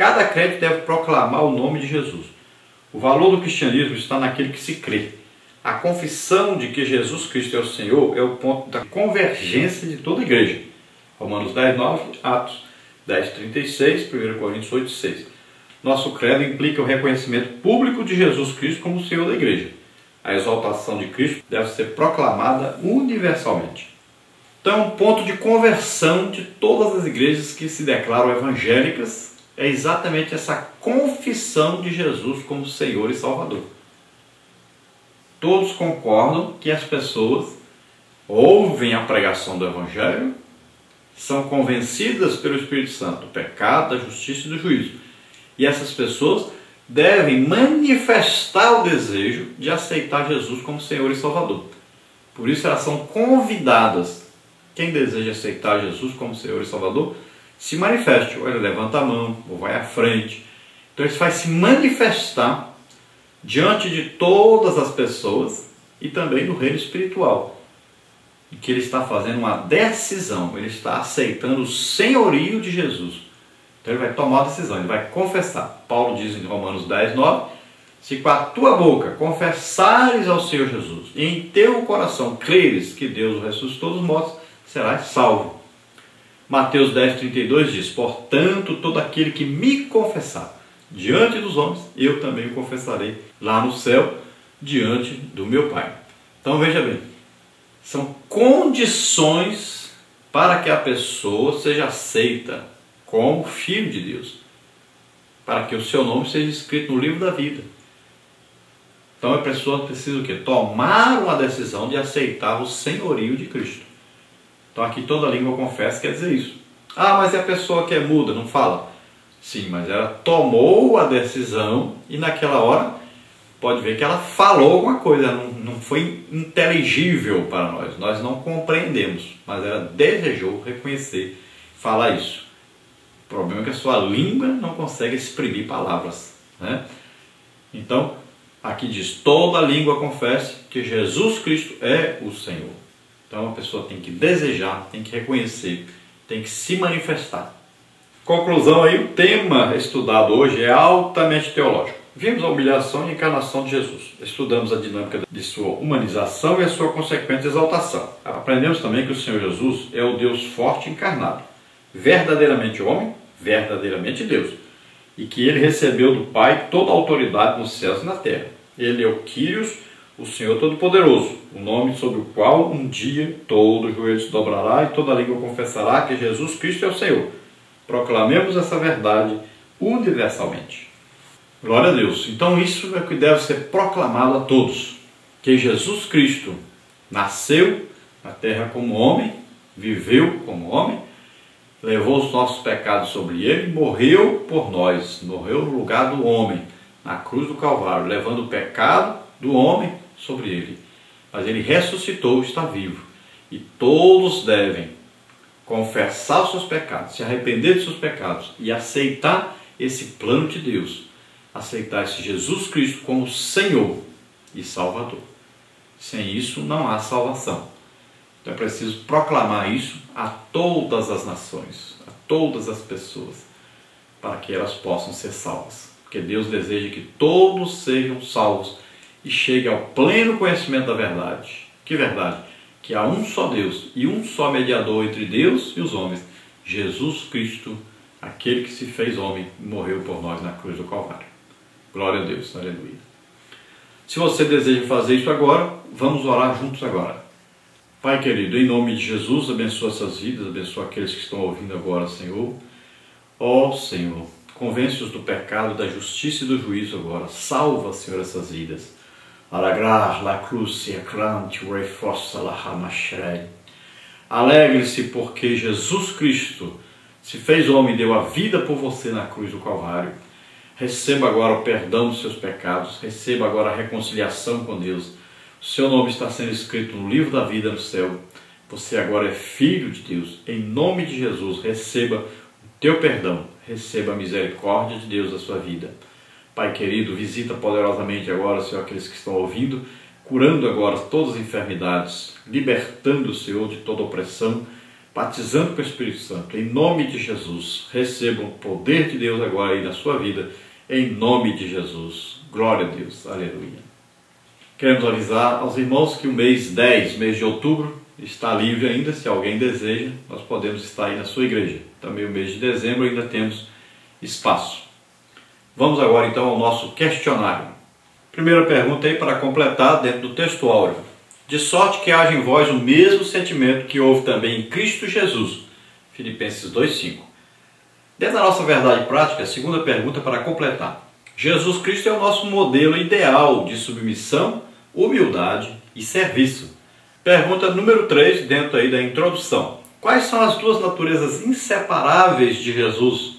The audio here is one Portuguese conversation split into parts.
Cada crente deve proclamar o nome de Jesus. O valor do cristianismo está naquele que se crê. A confissão de que Jesus Cristo é o Senhor é o ponto da convergência de toda a igreja. Romanos 10, 9, Atos 10, 36, 1 Coríntios 8, 6. Nosso credo implica o reconhecimento público de Jesus Cristo como o Senhor da igreja. A exaltação de Cristo deve ser proclamada universalmente. Então, um ponto de conversão de todas as igrejas que se declaram evangélicas é exatamente essa confissão de Jesus como Senhor e Salvador. Todos concordam que as pessoas ouvem a pregação do Evangelho, são convencidas pelo Espírito Santo do pecado, da justiça e do juízo. E essas pessoas devem manifestar o desejo de aceitar Jesus como Senhor e Salvador. Por isso elas são convidadas. Quem deseja aceitar Jesus como Senhor e Salvador, se manifeste. Ou ele levanta a mão, ou vai à frente. Então ele vai se manifestar diante de todas as pessoas e também do reino espiritual, em que ele está fazendo uma decisão, ele está aceitando o senhorio de Jesus. Então ele vai tomar a decisão, ele vai confessar. Paulo diz em Romanos 10, 9, se com a tua boca confessares ao Senhor Jesus e em teu coração creres que Deus o ressuscitou dos mortos, serás salvo. Mateus 10, 32 diz, portanto, todo aquele que me confessar diante dos homens, eu também o confessarei lá no céu, diante do meu Pai. Então veja bem, são condições para que a pessoa seja aceita como filho de Deus, para que o seu nome seja escrito no livro da vida. Então a pessoa precisa o quê? Tomar uma decisão de aceitar o senhorio de Cristo. Então aqui toda língua confessa quer dizer isso. Ah, mas é a pessoa que é muda, não fala. Sim, mas ela tomou a decisão e naquela hora pode ver que ela falou alguma coisa, não foi inteligível para nós, nós não compreendemos, mas ela desejou reconhecer, falar isso. O problema é que a sua língua não consegue exprimir palavras, né? Então, aqui diz, toda língua confesse que Jesus Cristo é o Senhor. Então a pessoa tem que desejar, tem que reconhecer, tem que se manifestar. Conclusão aí, o tema estudado hoje é altamente teológico. Vimos a humilhação e a encarnação de Jesus. Estudamos a dinâmica de sua humanização e a sua consequente exaltação. Aprendemos também que o Senhor Jesus é o Deus forte encarnado, verdadeiramente homem, verdadeiramente Deus, e que ele recebeu do Pai toda a autoridade nos céus e na terra. Ele é o Kyrios, o Senhor Todo-Poderoso, o nome sobre o qual um dia todo joelho se dobrará e toda língua confessará que Jesus Cristo é o Senhor. Proclamemos essa verdade universalmente. Glória a Deus. Então isso é o que deve ser proclamado a todos. Que Jesus Cristo nasceu na terra como homem, viveu como homem, levou os nossos pecados sobre ele, morreu por nós, morreu no lugar do homem, na cruz do Calvário, levando o pecado do homem sobre ele. Mas ele ressuscitou, está vivo. E todos devem confessar os seus pecados, se arrepender dos seus pecados e aceitar esse plano de Deus, aceitar esse Jesus Cristo como Senhor e Salvador. Sem isso não há salvação. Então é preciso proclamar isso a todas as nações, a todas as pessoas, para que elas possam ser salvas. Porque Deus deseja que todos sejam salvos e cheguem ao pleno conhecimento da verdade. Que verdade? Que há um só Deus e um só mediador entre Deus e os homens, Jesus Cristo, aquele que se fez homem e morreu por nós na cruz do Calvário. Glória a Deus, aleluia. Se você deseja fazer isso agora, vamos orar juntos agora. Pai querido, em nome de Jesus, abençoa essas vidas, abençoa aqueles que estão ouvindo agora, Senhor. Ó Senhor, convence-os do pecado, da justiça e do juízo agora. Salva, Senhor, essas vidas. Alegre-se porque Jesus Cristo se fez homem e deu a vida por você na cruz do Calvário. Receba agora o perdão dos seus pecados, receba agora a reconciliação com Deus. O seu nome está sendo escrito no livro da vida no céu. Você agora é filho de Deus. Em nome de Jesus, receba o teu perdão, receba a misericórdia de Deus da sua vida. Pai querido, visita poderosamente agora, Senhor, aqueles que estão ouvindo, curando agora todas as enfermidades, libertando, Senhor, de toda opressão, batizando com o Espírito Santo. Em nome de Jesus, recebam o poder de Deus agora aí na sua vida. Em nome de Jesus. Glória a Deus. Aleluia. Queremos avisar aos irmãos que o mês 10, mês de outubro, está livre ainda. Se alguém deseja, nós podemos estar aí na sua igreja. Também o mês de dezembro ainda temos espaço. Vamos agora então ao nosso questionário. Primeira pergunta aí para completar dentro do texto áureo. De sorte que haja em vós o mesmo sentimento que houve também em Cristo Jesus. Filipenses 2:5. Dentro da nossa verdade prática, a segunda pergunta para completar. Jesus Cristo é o nosso modelo ideal de submissão, humildade e serviço. Pergunta número 3, dentro aí da introdução. Quais são as duas naturezas inseparáveis de Jesus?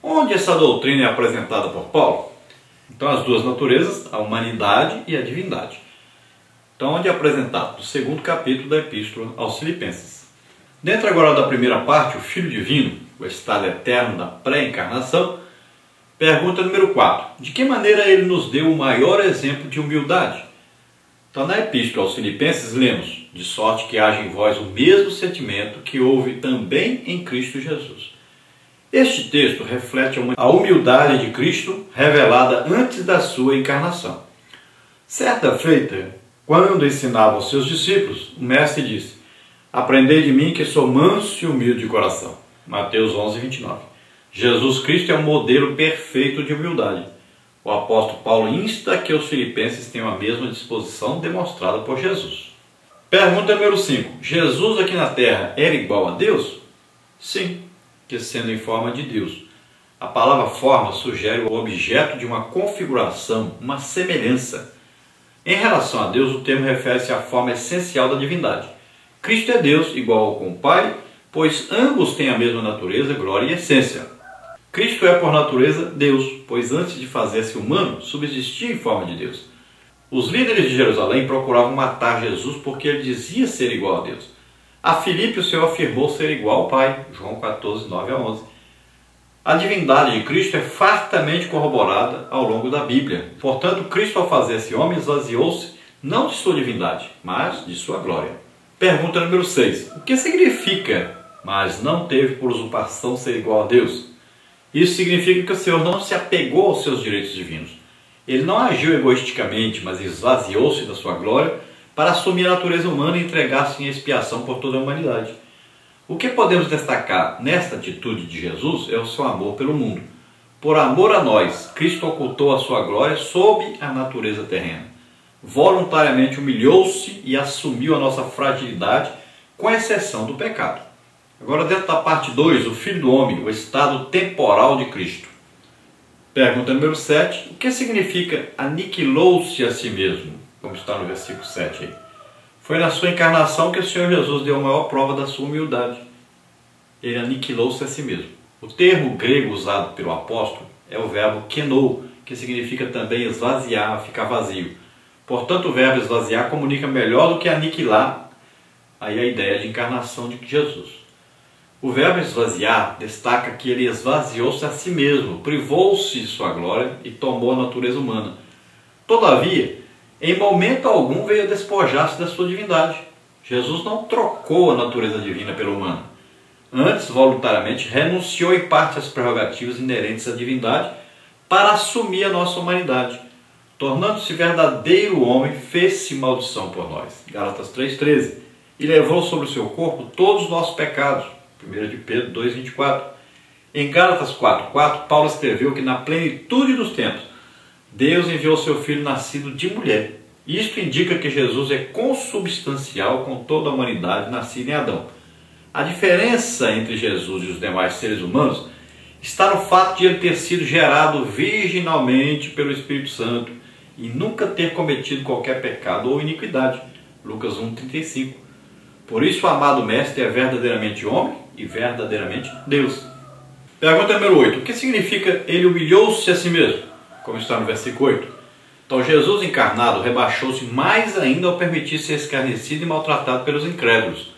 Onde essa doutrina é apresentada por Paulo? Então, as duas naturezas, a humanidade e a divindade. Então, onde é apresentado? No segundo capítulo da Epístola aos Filipenses. Dentro agora da primeira parte, o Filho Divino, o estado eterno da pré-encarnação, pergunta número 4. De que maneira ele nos deu o maior exemplo de humildade? Então, na Epístola aos Filipenses, lemos: de sorte que haja em vós o mesmo sentimento que houve também em Cristo Jesus. Este texto reflete a humildade de Cristo revelada antes da sua encarnação. Certa feita, quando ensinava aos seus discípulos, o mestre disse: aprendei de mim que sou manso e humilde de coração. Mateus 11:29. Jesus Cristo é o modelo perfeito de humildade. O apóstolo Paulo insta que os filipenses tenham a mesma disposição demonstrada por Jesus. Pergunta número 5. Jesus aqui na terra era igual a Deus? Sim, que sendo em forma de Deus. A palavra forma sugere o objeto de uma configuração, uma semelhança. Em relação a Deus, o termo refere-se à forma essencial da divindade. Cristo é Deus, igual com o Pai, pois ambos têm a mesma natureza, glória e essência. Cristo é por natureza Deus, pois antes de fazer-se humano, subsistia em forma de Deus. Os líderes de Jerusalém procuravam matar Jesus porque ele dizia ser igual a Deus. A Filipe o Senhor afirmou ser igual ao Pai, João 14, 9-11. A divindade de Cristo é fartamente corroborada ao longo da Bíblia. Portanto, Cristo, ao fazer-se homem, esvaziou-se não de sua divindade, mas de sua glória. Pergunta número 6. O que significa, mas não teve por usurpação ser igual a Deus? Isso significa que o Senhor não se apegou aos seus direitos divinos. Ele não agiu egoisticamente, mas esvaziou-se da sua glória para assumir a natureza humana e entregar-se em expiação por toda a humanidade. O que podemos destacar nesta atitude de Jesus é o seu amor pelo mundo. Por amor a nós, Cristo ocultou a sua glória sob a natureza terrena. Voluntariamente humilhou-se e assumiu a nossa fragilidade, com exceção do pecado. Agora, dentro da parte 2, o Filho do Homem, o estado temporal de Cristo. Pergunta número 7. O que significa aniquilou-se a si mesmo? Como está no versículo 7 aí. Foi na sua encarnação que o Senhor Jesus deu a maior prova da sua humildade. Ele aniquilou-se a si mesmo. O termo grego usado pelo apóstolo é o verbo kenou, que significa também esvaziar, ficar vazio. Portanto, o verbo esvaziar comunica melhor do que aniquilar aí a ideia de encarnação de Jesus. O verbo esvaziar destaca que ele esvaziou-se a si mesmo, privou-se de sua glória e tomou a natureza humana. Todavia, em momento algum veio a despojar-se da sua divindade. Jesus não trocou a natureza divina pela humana. Antes, voluntariamente, renunciou em parte às prerrogativas inerentes à divindade para assumir a nossa humanidade. Tornando-se verdadeiro homem, fez-se maldição por nós. Gálatas 3,13. E levou sobre o seu corpo todos os nossos pecados. 1 de Pedro 2,24. Em Gálatas 4,4, Paulo escreveu que na plenitude dos tempos, Deus enviou seu Filho nascido de mulher. Isto indica que Jesus é consubstancial com toda a humanidade nascida em Adão. A diferença entre Jesus e os demais seres humanos está no fato de ele ter sido gerado virginalmente pelo Espírito Santo e nunca ter cometido qualquer pecado ou iniquidade. Lucas 1,35. Por isso o amado Mestre é verdadeiramente homem e verdadeiramente Deus. Pergunta número 8. O que significa ele humilhou-se a si mesmo? Como está no versículo 8. Então Jesus encarnado rebaixou-se mais ainda ao permitir ser escarnecido e maltratado pelos incrédulos.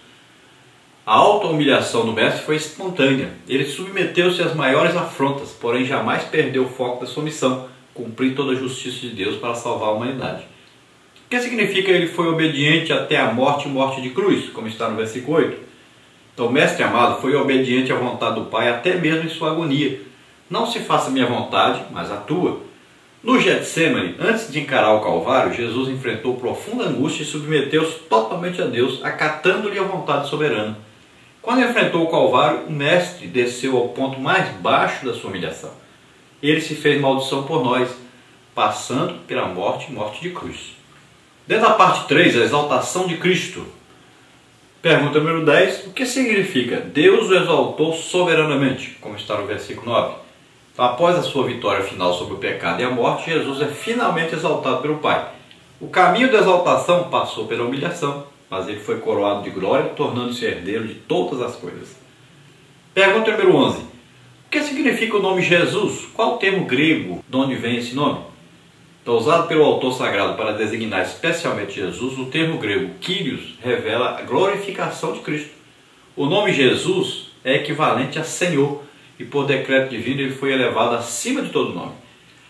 A auto-humilhação do Mestre foi espontânea. Ele submeteu-se às maiores afrontas, porém jamais perdeu o foco da sua missão, cumprir toda a justiça de Deus para salvar a humanidade. O que significa ele foi obediente até a morte e morte de cruz, como está no versículo 8? Então o mestre amado foi obediente à vontade do Pai até mesmo em sua agonia. Não se faça a minha vontade, mas a tua. No Getsemane, antes de encarar o Calvário, Jesus enfrentou profunda angústia e submeteu-se totalmente a Deus, acatando-lhe a vontade soberana. Quando enfrentou o Calvário, o mestre desceu ao ponto mais baixo da sua humilhação. Ele se fez maldição por nós, passando pela morte de cruz. Dentro da parte 3, a exaltação de Cristo. Pergunta número 10. O que significa Deus o exaltou soberanamente, como está no versículo 9? Então, após a sua vitória final sobre o pecado e a morte, Jesus é finalmente exaltado pelo Pai. O caminho da exaltação passou pela humilhação, mas ele foi coroado de glória, tornando-se herdeiro de todas as coisas. Pergunta número 11. O que significa o nome Jesus? Qual o termo grego de onde vem esse nome? Então, usado pelo autor sagrado para designar especialmente Jesus, o termo grego Kyrios revela a glorificação de Cristo. O nome Jesus é equivalente a Senhor e por decreto divino ele foi elevado acima de todo nome.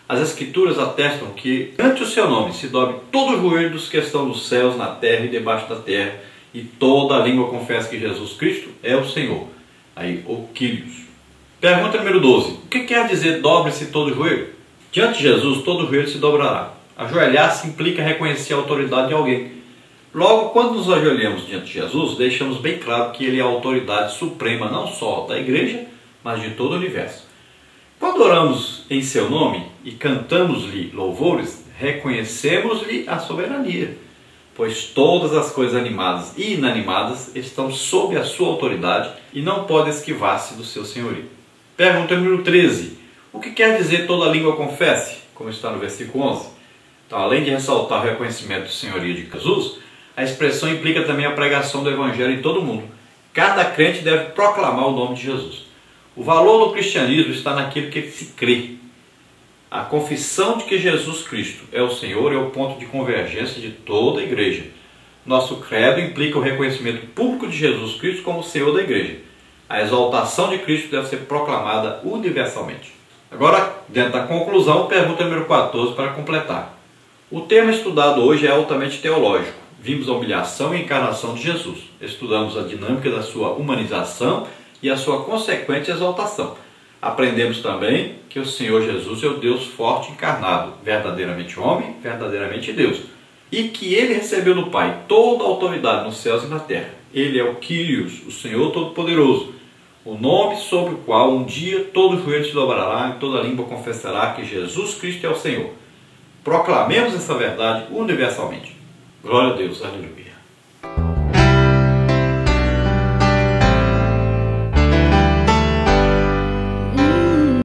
As Escrituras atestam que ante o seu nome se dobre todo o joelho dos que estão nos céus, na terra e debaixo da terra, e toda a língua confessa que Jesus Cristo é o Senhor. Aí, o Kyrios. Pergunta número 12. O que quer dizer dobre-se todo o joelho? Diante de Jesus, todo joelho se dobrará. Ajoelhar-se implica reconhecer a autoridade de alguém. Logo, quando nos ajoelhamos diante de Jesus, deixamos bem claro que Ele é a autoridade suprema não só da igreja, mas de todo o universo. Quando oramos em seu nome e cantamos-lhe louvores, reconhecemos-lhe a soberania, pois todas as coisas animadas e inanimadas estão sob a sua autoridade e não podem esquivar-se do seu senhorio. Pergunta número 13. O que quer dizer toda língua confesse, como está no versículo 11? Então, além de ressaltar o reconhecimento do senhorio de Jesus, a expressão implica também a pregação do Evangelho em todo o mundo. Cada crente deve proclamar o nome de Jesus. O valor do cristianismo está naquilo que se crê. A confissão de que Jesus Cristo é o Senhor é o ponto de convergência de toda a igreja. Nosso credo implica o reconhecimento público de Jesus Cristo como Senhor da igreja. A exaltação de Cristo deve ser proclamada universalmente. Agora, dentro da conclusão, pergunta número 14 para completar. O tema estudado hoje é altamente teológico. Vimos a humilhação e encarnação de Jesus. Estudamos a dinâmica da sua humanização e a sua consequente exaltação. Aprendemos também que o Senhor Jesus é o Deus forte encarnado, verdadeiramente homem, verdadeiramente Deus, e que Ele recebeu do Pai toda a autoridade nos céus e na terra. Ele é o Kyrios, o Senhor Todo-Poderoso, o nome sobre o qual um dia todo joelho se dobrará e toda língua confessará que Jesus Cristo é o Senhor. Proclamemos essa verdade universalmente. Glória a Deus, aleluia.